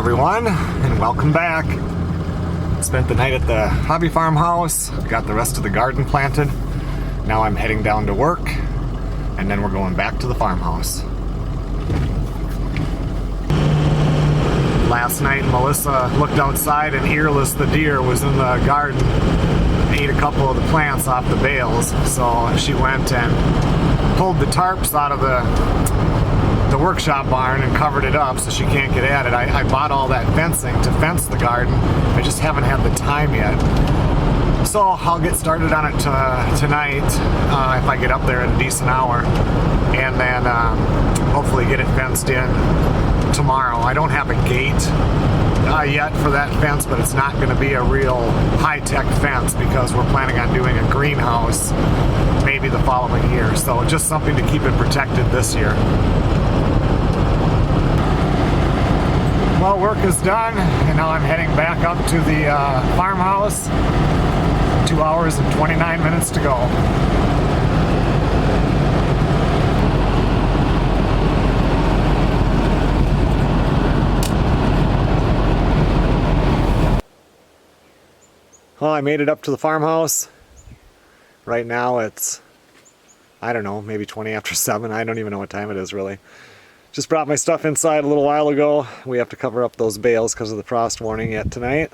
everyone, and welcome back. Spent the night at the hobby farmhouse, got the rest of the garden planted. Now I'm heading down to work, and then we're going back to the farmhouse. Last night Melissa looked outside and Earless the deer was in the garden, ate a couple of the plants off the bales, so she went and pulled the tarps out of the workshop barn and covered it up so she can't get at it. I bought all that fencing to fence the garden. I just haven't had the time yet. So I'll get started on it tonight if I get up there at a decent hour, and then hopefully get it fenced in tomorrow. I don't have a gate yet for that fence, but it's not going to be a real high-tech fence because we're planning on doing a greenhouse maybe the following year. So just something to keep it protected this year. Well, work is done, and now I'm heading back up to the farmhouse. 2 hours and 29 minutes to go. Well, I made it up to the farmhouse. Right now it's, I don't know, maybe 20 after 7. I don't even know what time it is really. Just brought my stuff inside a little while ago. We have to cover up those bales because of the frost warning yet tonight.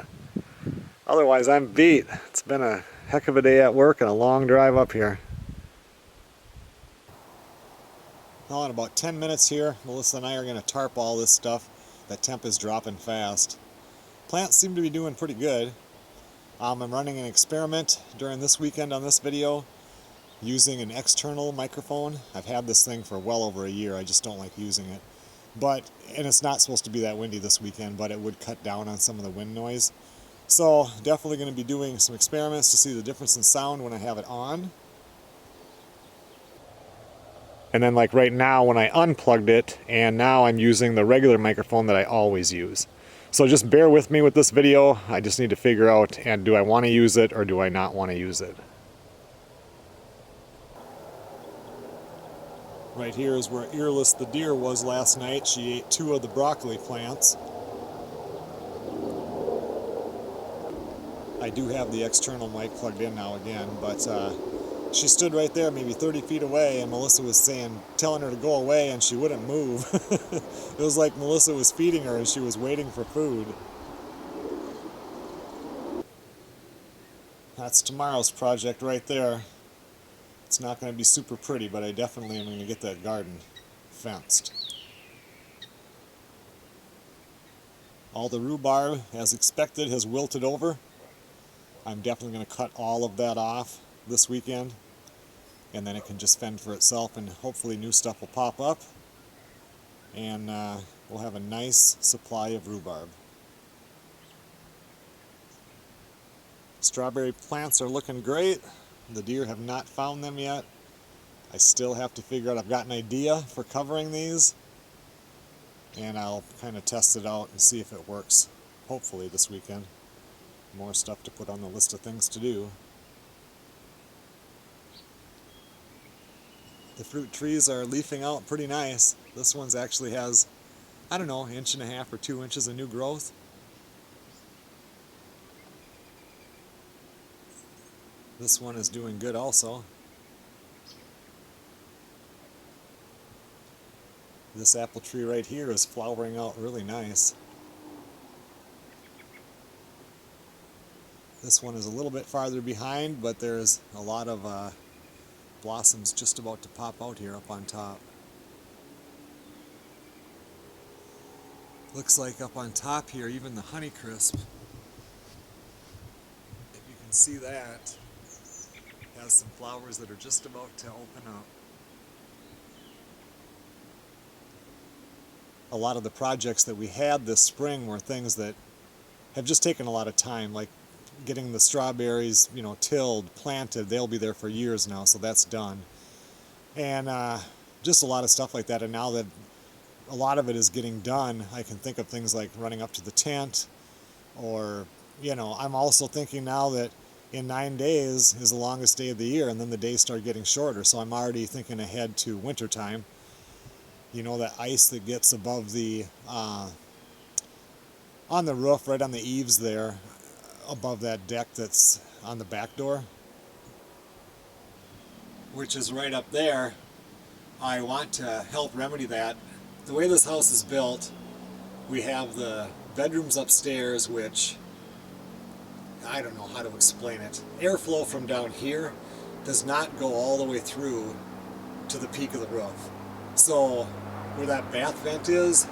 Otherwise, I'm beat. It's been a heck of a day at work and a long drive up here. Well, in about 10 minutes here, Melissa and I are going to tarp all this stuff. That temp is dropping fast. Plants seem to be doing pretty good. I'm running an experiment during this weekend on this video using an external microphone. I've had this thing for well over a year. I just don't like using it. And it's not supposed to be that windy this weekend, but it would cut down on some of the wind noise. So definitely going to be doing some experiments to see the difference in sound when I have it on. And then like right now when I unplugged it, and now I'm using the regular microphone that I always use. So just bear with me with this video. I just need to figure out, and do I want to use it or do I not want to use it? Right here is where Earless the deer was last night. She ate 2 of the broccoli plants. I do have the external mic plugged in now again, but she stood right there maybe 30 feet away, and Melissa was telling her to go away, and she wouldn't move. It was like Melissa was feeding her and she was waiting for food. That's tomorrow's project right there. It's not going to be super pretty, but I definitely am going to get that garden fenced. All the rhubarb, as expected, has wilted over. I'm definitely going to cut all of that off this weekend, and then it can just fend for itself, and hopefully new stuff will pop up, and we'll have a nice supply of rhubarb. Strawberry plants are looking great. The deer have not found them yet. I still have to figure out, I've got an idea for covering these, and I'll kind of test it out and see if it works, hopefully this weekend. More stuff to put on the list of things to do. The fruit trees are leafing out pretty nice. This one's actually has, I don't know, 1.5 inches or 2 inches of new growth. This one is doing good also. This apple tree right here is flowering out really nice. This one is a little bit farther behind, but there's a lot of blossoms just about to pop out here up on top. Looks like up on top here, even the Honeycrisp, if you can see that, has some flowers that are just about to open up. A lot of the projects that we had this spring were things that have just taken a lot of time, like getting the strawberries, tilled, planted. They'll be there for years now, so that's done. And just a lot of stuff like that. And now that a lot of it is getting done, I can think of things like running up to the tent, or, I'm also thinking now that in 9 days is the longest day of the year, and then the days start getting shorter. So I'm already thinking ahead to wintertime. That ice that gets above the on the roof, right on the eaves there, above that deck that's on the back door, which is right up there. I want to help remedy that. The way this house is built, we have the bedrooms upstairs, which I don't know how to explain it. Airflow from down here does not go all the way through to the peak of the roof. So where that bath vent is,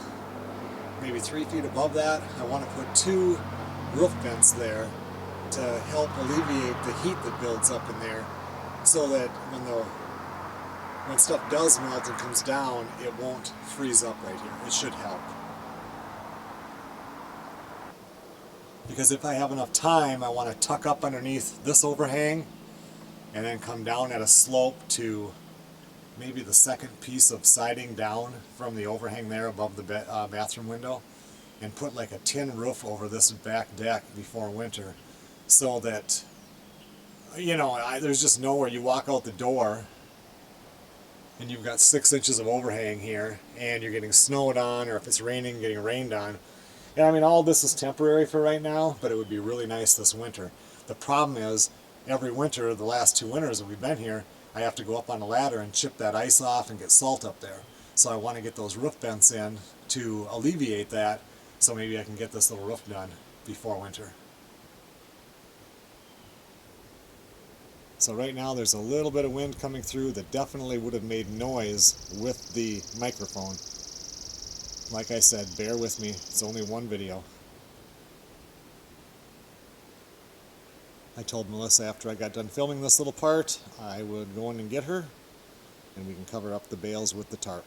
maybe 3 feet above that, I want to put 2 roof vents there to help alleviate the heat that builds up in there, so that when stuff does melt and comes down, it won't freeze up right here. It should help. Because if I have enough time, I want to tuck up underneath this overhang and then come down at a slope to maybe the second piece of siding down from the overhang there above the bathroom window, and put like a tin roof over this back deck before winter, so that, you know, there's just nowhere. You walk out the door and you've got 6 inches of overhang here, and you're getting snowed on, or if it's raining, getting rained on. And I mean, all this is temporary for right now, but it would be really nice this winter. The problem is, every winter, the last 2 winters that we've been here, I have to go up on a ladder and chip that ice off and get salt up there. So I want to get those roof vents in to alleviate that, so maybe I can get this little roof done before winter. So right now there's a little bit of wind coming through that definitely would have made noise with the microphone. Like I said, bear with me, it's only one video. I told Melissa after I got done filming this little part, I would go in and get her, and we can cover up the bales with the tarp.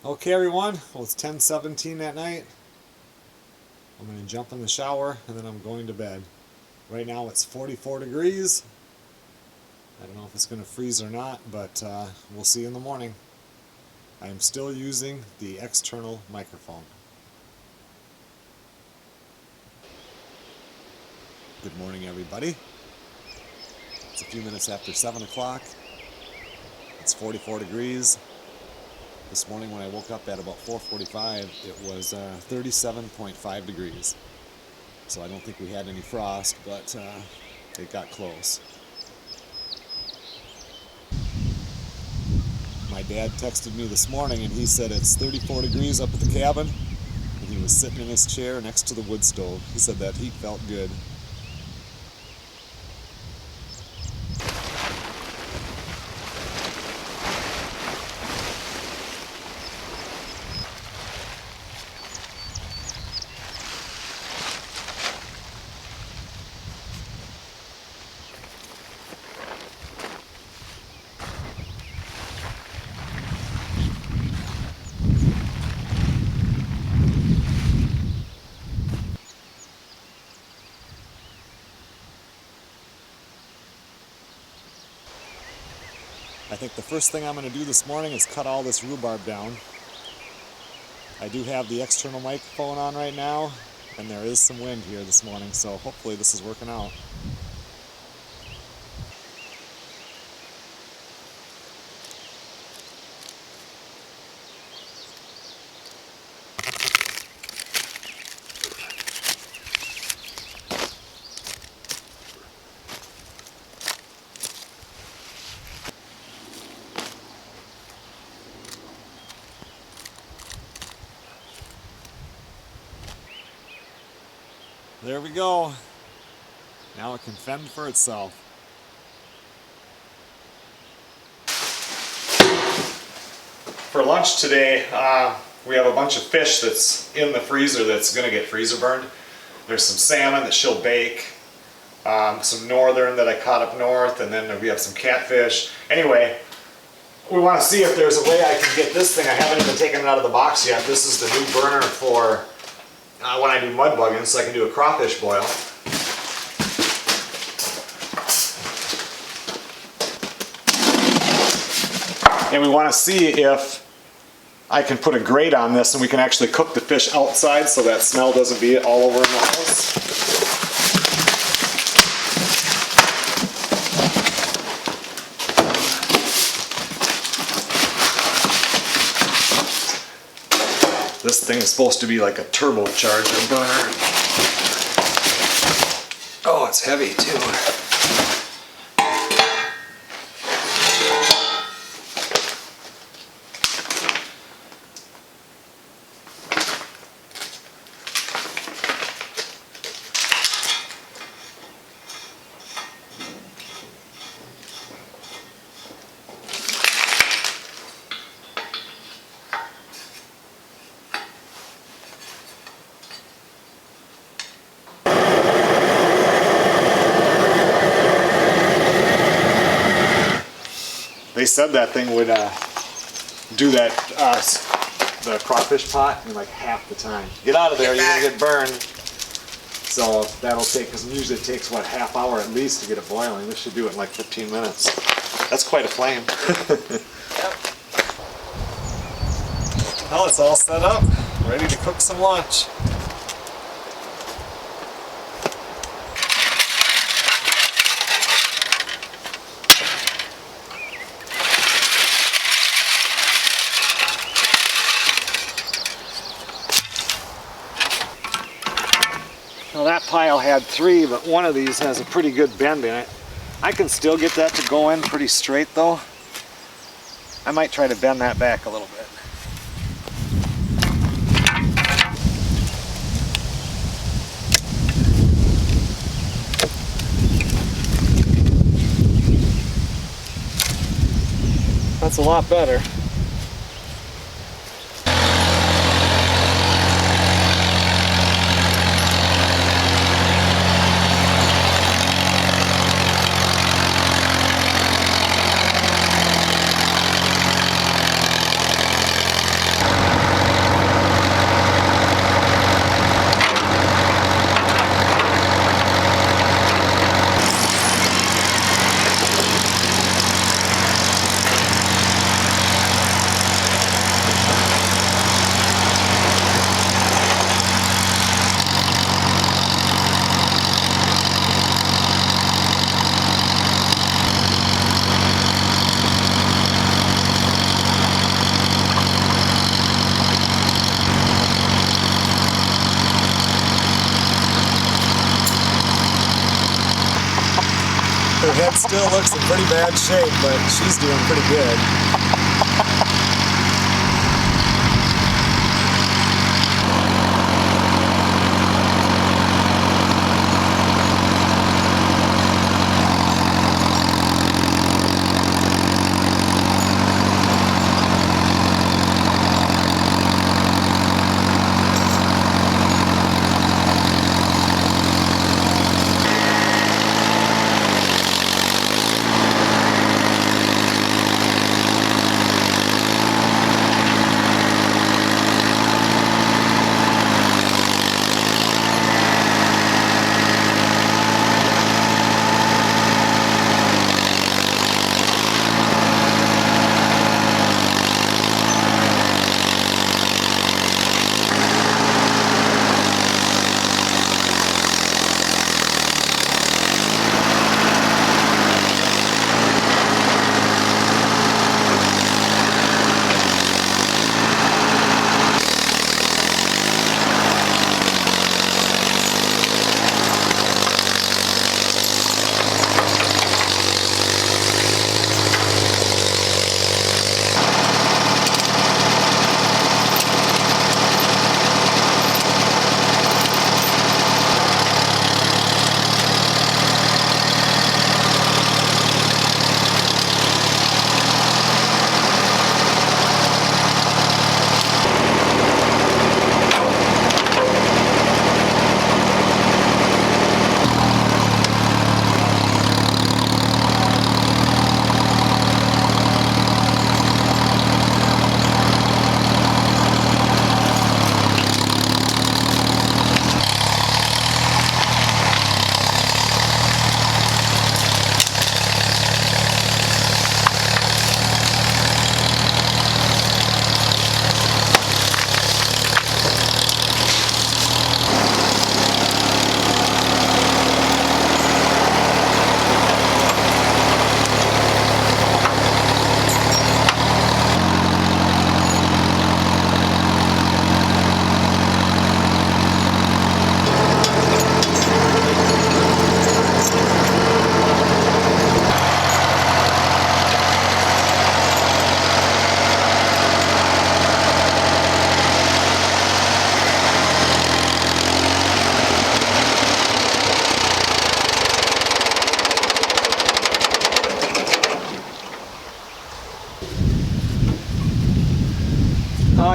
Okay everyone, well it's 10:17 at night. I'm going to jump in the shower and then I'm going to bed. Right now it's 44 degrees. I don't know if it's going to freeze or not, but we'll see in the morning. I am still using the external microphone. Good morning everybody. It's a few minutes after 7 o'clock. It's 44 degrees. This morning when I woke up at about 4:45, it was 37.5 degrees. So I don't think we had any frost, but it got close. My dad texted me this morning and he said it's 34 degrees up at the cabin, and he was sitting in his chair next to the wood stove. He said that heat felt good. I think the first thing I'm going to do this morning is cut all this rhubarb down. I do have the external microphone on right now, and there is some wind here this morning, so hopefully this is working out. There we go. Now it can fend for itself. For lunch today, we have a bunch of fish that's in the freezer that's going to get freezer burned. There's some salmon that she'll bake, some northern that I caught up north, and then we have some catfish. Anyway, we want to see if there's a way I can get this thing. I haven't even taken it out of the box yet. This is the new burner for when I do mud bugging, so I can do a crawfish boil. And we want to see if I can put a grate on this and we can actually cook the fish outside so that smell doesn't be all over in the house. This thing is supposed to be like a turbocharger burner. Oh, it's heavy too. They said that thing would do that, the crawfish pot in like half the time. Get out of there, you're gonna get burned. So that'll take, because usually it takes, what, half hour at least to get it boiling. This should do it in like 15 minutes. That's quite a flame. Yep. Well, it's all set up, ready to cook some lunch. Now that pile had 3, but one of these has a pretty good bend in it. I can still get that to go in pretty straight though. I might try to bend that back a little bit. That's a lot better. Her head still looks in pretty bad shape, but she's doing pretty good.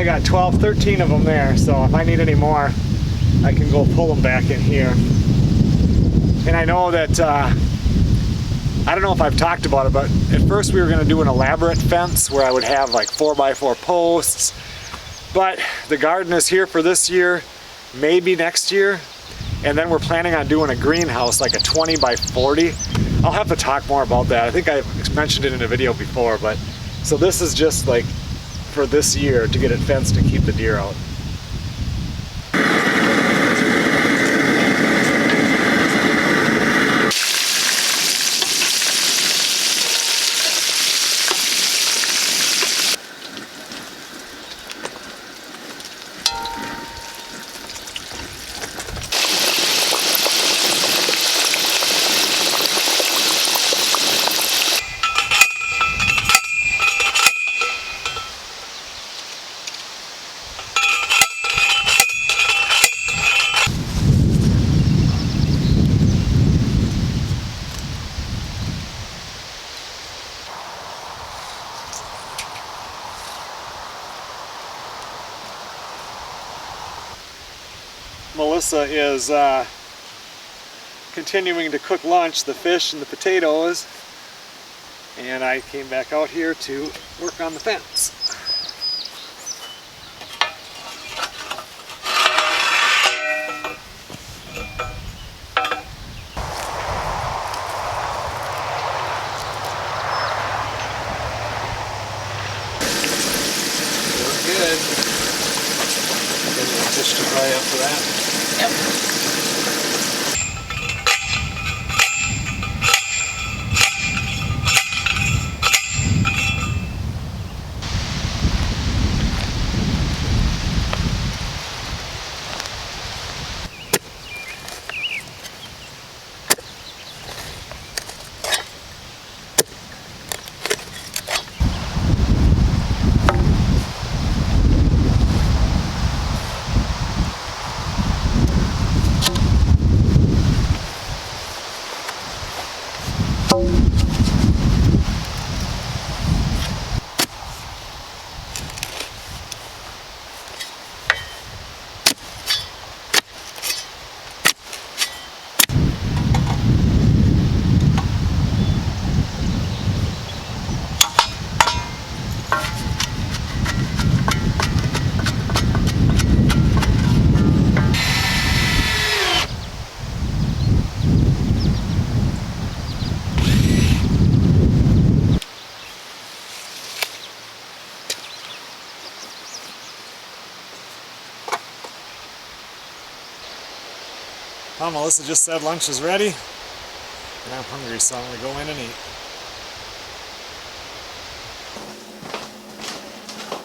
I got 12, 13 of them there, so if I need any more, I can go pull them back in here. And I know that, I don't know if I've talked about it, but at first we were going to do an elaborate fence where I would have like 4x4 posts. But the garden is here for this year, maybe next year. And then we're planning on doing a greenhouse, like a 20x40. I'll have to talk more about that. I think I've mentioned it in a video before, but so this is just like for this year to get it fenced and keep the deer out. Melissa is continuing to cook lunch, the fish and the potatoes, and I came back out here to work on the fence. Doing good. Fish to fry after that. Yep. Well, Melissa just said lunch is ready, and I'm hungry, so I'm going to go in and eat.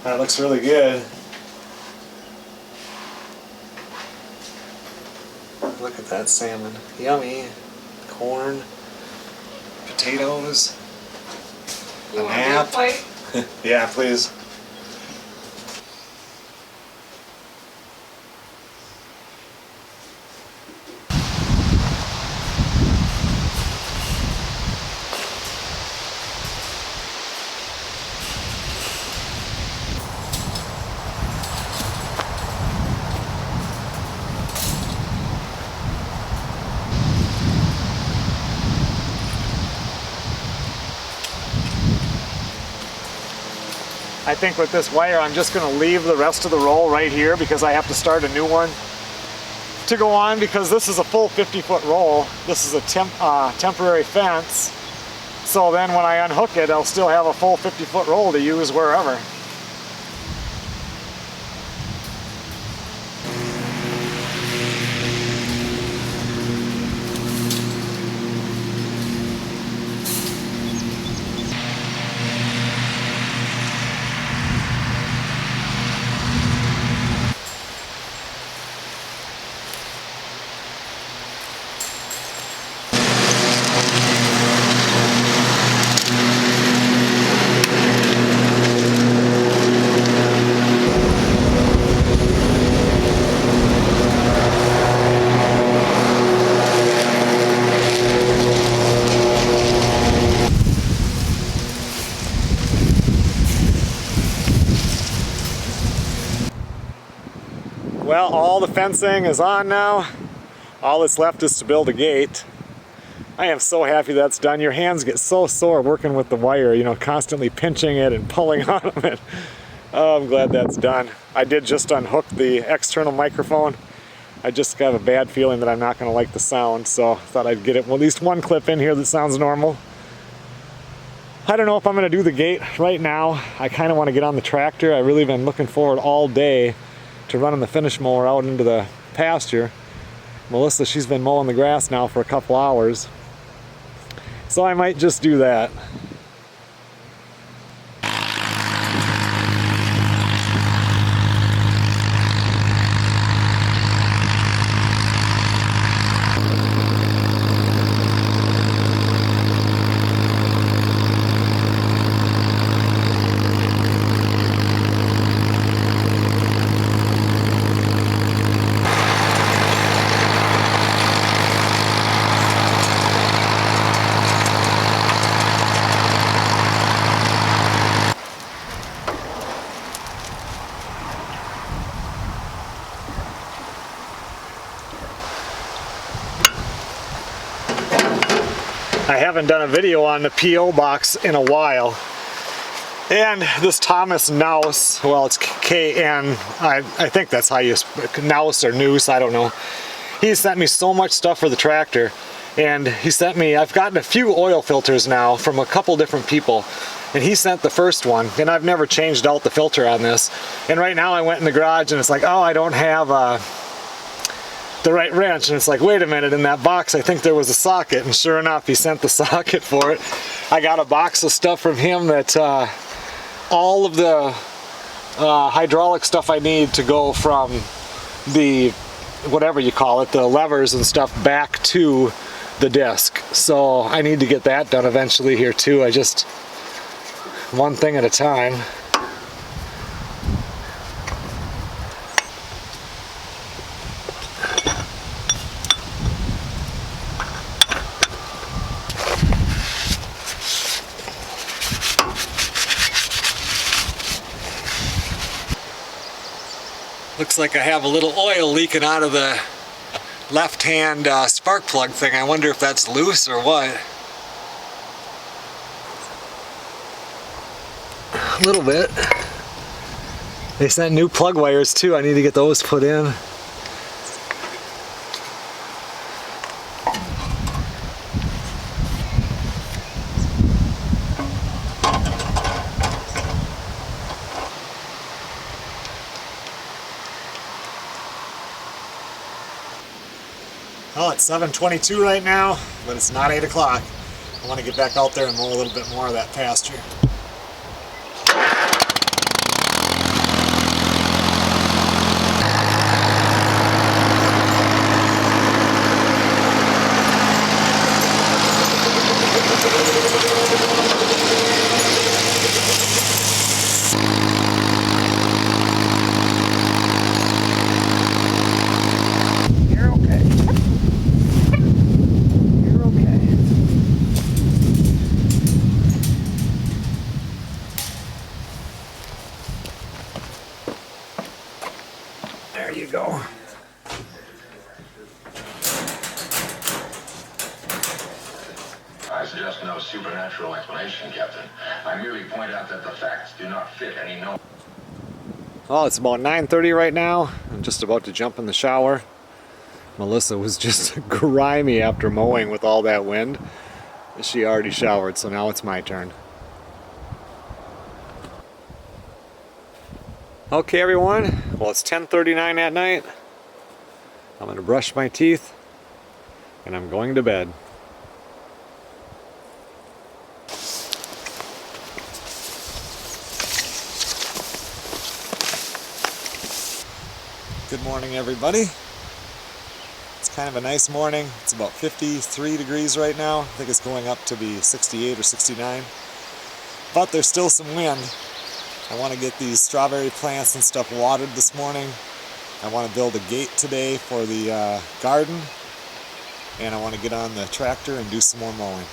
That looks really good. Look at that salmon. Yummy. Corn, potatoes, a nap. Yeah, please. I think with this wire I'm just going to leave the rest of the roll right here because I have to start a new one to go on, because this is a full 50-foot roll. This is a temporary fence, so then when I unhook it I'll still have a full 50-foot roll to use wherever. Well, all the fencing is on now. All that's left is to build a gate. I am so happy that's done. Your hands get so sore working with the wire, you know, constantly pinching it and pulling on it. Oh, I'm glad that's done. I did just unhook the external microphone. I just got a bad feeling that I'm not going to like the sound, so I thought I'd get it, well, at least one clip in here that sounds normal. I don't know if I'm going to do the gate right now. I kind of want to get on the tractor. I've really been looking forward all day to running the finish mower out into the pasture. Melissa, she's been mowing the grass now for a couple hours, so I might just do that. I haven't done a video on the P.O. box in a while. And this Thomas Nouse, well, it's K-N, I think that's how you, Nouse or Noose, I don't know. He sent me so much stuff for the tractor. And he sent me, I've gotten a few oil filters now from a couple different people. And he sent the first one, and I've never changed out the filter on this. And right now I went in the garage and it's like, oh, I don't have the right wrench, and it's like, wait a minute, in that box I think there was a socket, and sure enough he sent the socket for it. I got a box of stuff from him that all of the hydraulic stuff I need to go from the, whatever you call it, the levers and stuff back to the disc. So I need to get that done eventually here too. I just, one thing at a time. Looks like I have a little oil leaking out of the left-hand spark plug thing. I wonder if that's loose or what. A little bit. They sent new plug wires too. I need to get those put in. Well, it's 7:22 right now, but it's not 8 o'clock. I want to get back out there and mow a little bit more of that pasture. There you go. I suggest no supernatural explanation, Captain. I merely point out that the facts do not fit any known. Well, it's about 9:30 right now. I'm just about to jump in the shower. Melissa was just grimy after mowing with all that wind. She already showered, so now it's my turn. Okay everyone, well it's 10:39 at night. I'm gonna brush my teeth and I'm going to bed. Good morning everybody. It's kind of a nice morning. It's about 53 degrees right now. I think it's going up to be 68 or 69. But there's still some wind. I want to get these strawberry plants and stuff watered this morning. I want to build a gate today for the garden. And I want to get on the tractor and do some more mowing.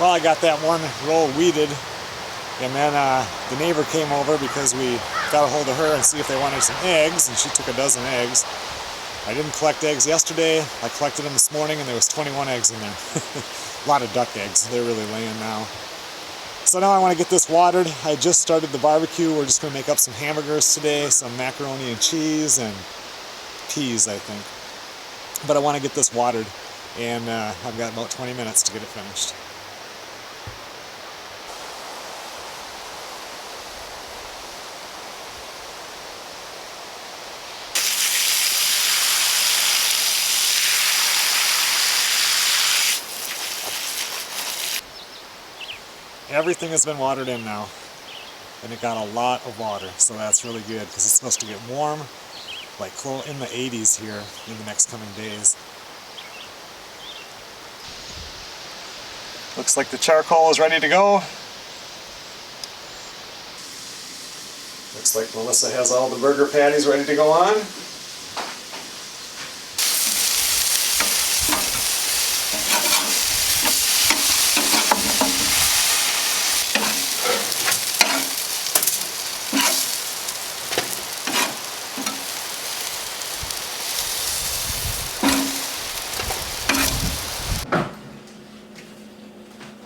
Well, I got that one row weeded, and then the neighbor came over because we got a hold of her and see if they wanted some eggs, and she took a dozen eggs. I didn't collect eggs yesterday. I collected them this morning, and there was 21 eggs in there. A lot of duck eggs. They're really laying now. So now I want to get this watered. I just started the barbecue. We're just going to make up some hamburgers today, some macaroni and cheese, and peas, I think. But I want to get this watered, and I've got about 20 minutes to get it finished. Everything has been watered in now, and it got a lot of water, so that's really good because it's supposed to get warm, like in the 80s here in the next coming days. Looks like the charcoal is ready to go. Looks like Melissa has all the burger patties ready to go on.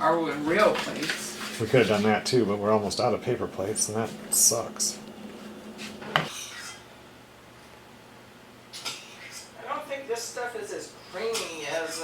Are we in real plates? We could have done that too, but we're almost out of paper plates, and that sucks. I don't think this stuff is as creamy as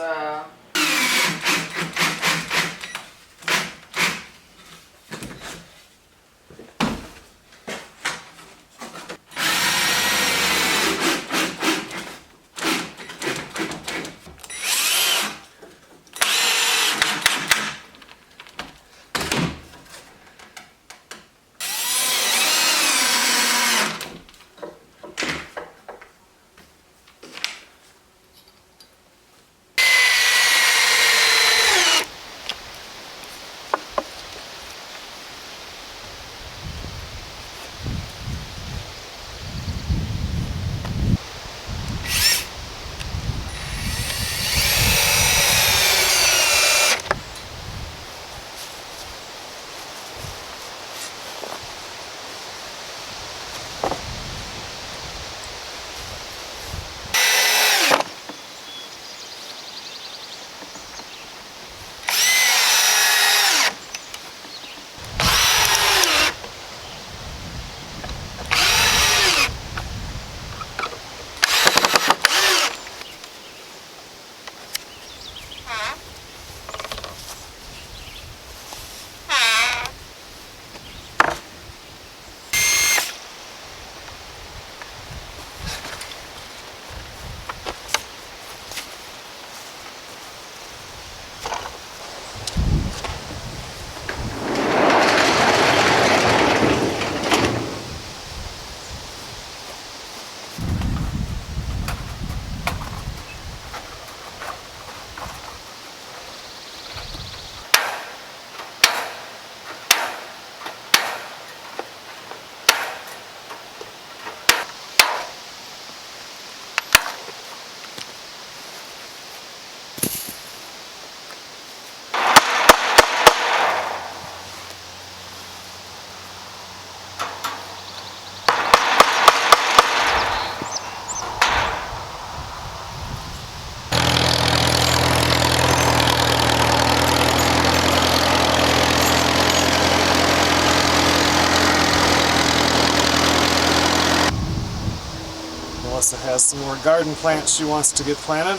Melissa has some more garden plants she wants to get planted.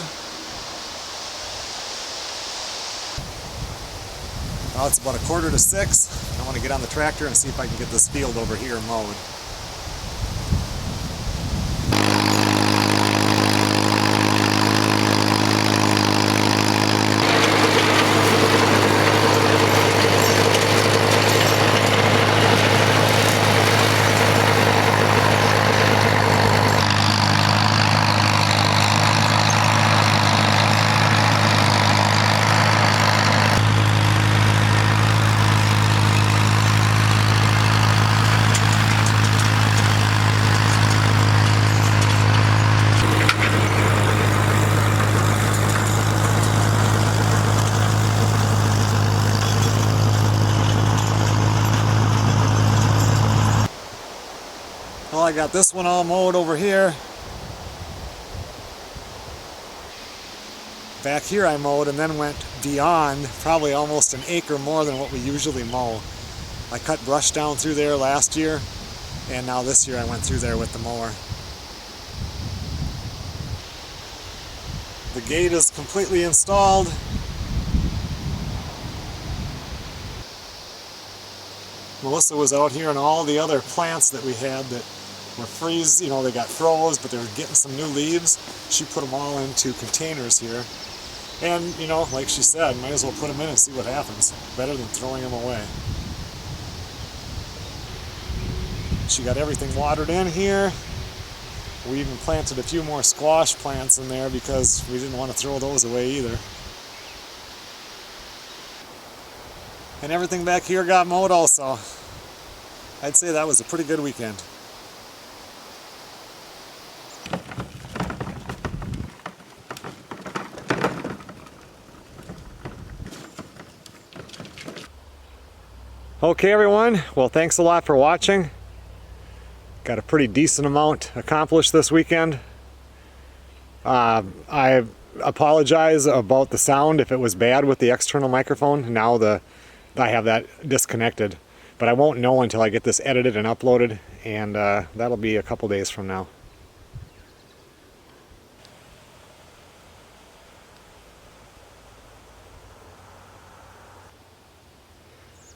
Well, it's about 5:45. I want to get on the tractor and see if I can get this field over here mowed. I got this one all mowed over here. Back here I mowed and then went beyond, probably almost an acre more than what we usually mow. I cut brush down through there last year, and now this year I went through there with the mower. The gate is completely installed. Melissa was out here and all the other plants that we had that were freeze, you know, they got froze, but they were getting some new leaves. She put them all into containers here. And, you know, like she said, might as well put them in and see what happens. Better than throwing them away. She got everything watered in here. We even planted a few more squash plants in there because we didn't want to throw those away either. And everything back here got mowed also. I'd say that was a pretty good weekend. Okay everyone, well thanks a lot for watching. Got a pretty decent amount accomplished this weekend. I apologize about the sound if it was bad with the external microphone. Now I have that disconnected, but I won't know until I get this edited and uploaded, and that'll be a couple days from now.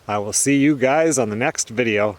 I will see you guys on the next video.